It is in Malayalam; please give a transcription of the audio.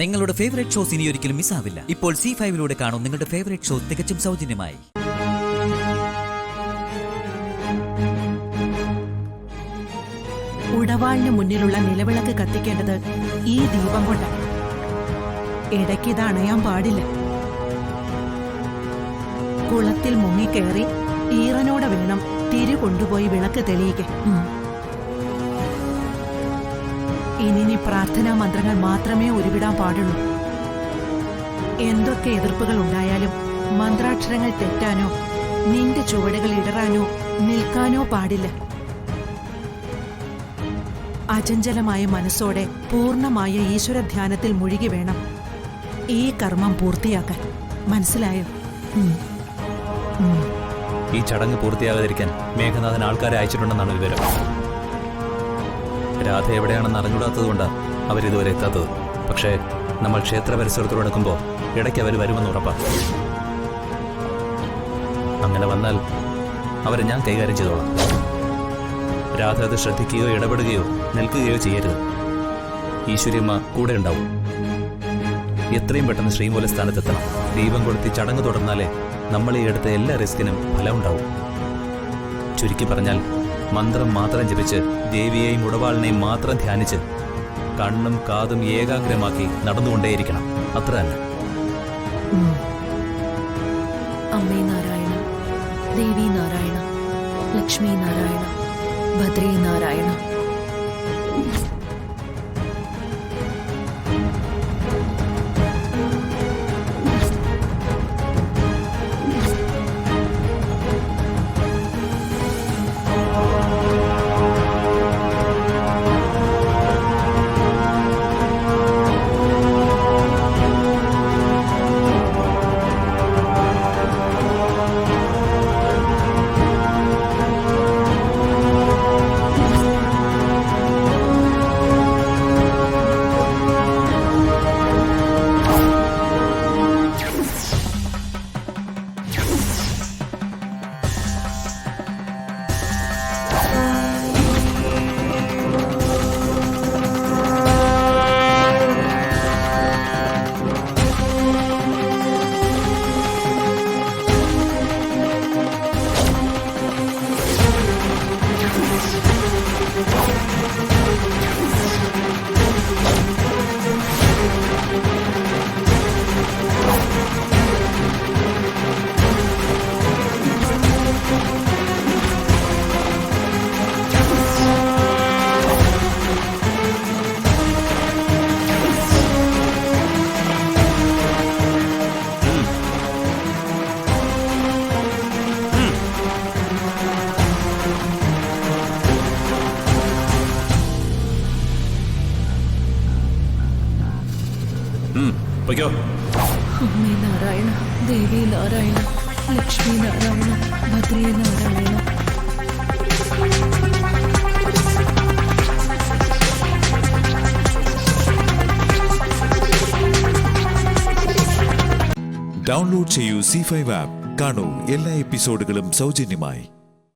നിങ്ങളുടെ ഫേവറേറ്റ് ഷോസ് ഇനി ഒരിക്കലും മിസ്സാവില്ല. ഇപ്പോൾ C5 കാണും നിങ്ങളുടെ ഫേവറേറ്റ് ഷോ തികച്ചും സൗജന്യമായി. ഉടവാളിന് മുന്നിലുള്ള നിലവിളക്ക് കത്തിക്കേണ്ടത് ഈ ദീപം കൊണ്ടാണ്. ഇടയ്ക്ക് ഇത് അണയാൻ പാടില്ല. കുളത്തിൽ മുങ്ങിക്കയറി ഈറനോടെ വേണം തിരി കൊണ്ടുപോയി വിളക്ക് തെളിയിക്കാൻ. ഇനി നീ പ്രാർത്ഥനാ മന്ത്രങ്ങൾ മാത്രമേ ഉരുവിടാൻ പാടുള്ളൂ. എന്തൊക്കെ എതിർപ്പുകൾ ഉണ്ടായാലും മന്ത്രാക്ഷരങ്ങൾ തെറ്റാനോ നിന്റെ ചുവടുകൾ ഇടറാനോ നിൽക്കാനോ പാടില്ല. അചഞ്ചലമായ മനസ്സോടെ പൂർണ്ണമായ ഈശ്വരധ്യാനത്തിൽ മുഴുകി വേണം ഈ കർമ്മം പൂർത്തിയാക്കാൻ. മനസ്സിലായോ? ഈ ചടങ്ങ് പൂർത്തിയാകാതിരിക്കാൻ മേഘനാഥൻ ആൾക്കാരെ അയച്ചിട്ടുണ്ടെന്നാണ് വിവരം. രാധ എവിടെയാണെന്ന് അറിഞ്ഞൂടാത്തതുകൊണ്ടാണ് അവരിതുവരെ എത്താത്തത്. പക്ഷേ നമ്മൾ ക്ഷേത്ര പരിസരത്തോട് എടുക്കുമ്പോൾ ഇടയ്ക്ക് അവർ വരുമെന്ന് ഉറപ്പാണ്. അങ്ങനെ വന്നാൽ അവരെ ഞാൻ കൈകാര്യം ചെയ്തോളാം. രാധ അത് ശ്രദ്ധിക്കുകയോ ഇടപെടുകയോ നിൽക്കുകയോ ചെയ്യരുത്. ഈശ്വര്യമ്മ കൂടെ ഉണ്ടാവും. എത്രയും പെട്ടെന്ന് ശ്രീമൂല സ്ഥാനത്തെത്തണം. ദീപം കൊളുത്തി ചടങ്ങ് തുടർന്നാലേ നമ്മൾ ഈ എടുത്ത എല്ലാ റിസ്കിനും ഫലമുണ്ടാവും. ചുരുക്കി പറഞ്ഞാൽ മന്ത്രം മാത്രം ജപിച്ച് ദേവിയെയും ഉടവാളിനെയും മാത്രം ധ്യാനിച്ച് കണ്ണും കാതും ഏകാഗ്രമാക്കി നടന്നുകൊണ്ടേയിരിക്കണം. അത്ര തന്നെ. അമ്മേ നാരായണ, ദേവി നാരായണ, ലക്ഷ്മി നാരായണ, ഭദ്രേ നാരായണ. അമ്മേ നാരായണ, ദേവി നാരായണ, ലക്ഷ്മി നാരായണ, ഭദ്രേ നാരായണ. ഡൗൺലോഡ് ചെയ്യൂ C5 ആപ്പ്. കാണൂ എല്ലാ എപ്പിസോഡുകളും സൗജന്യമായി.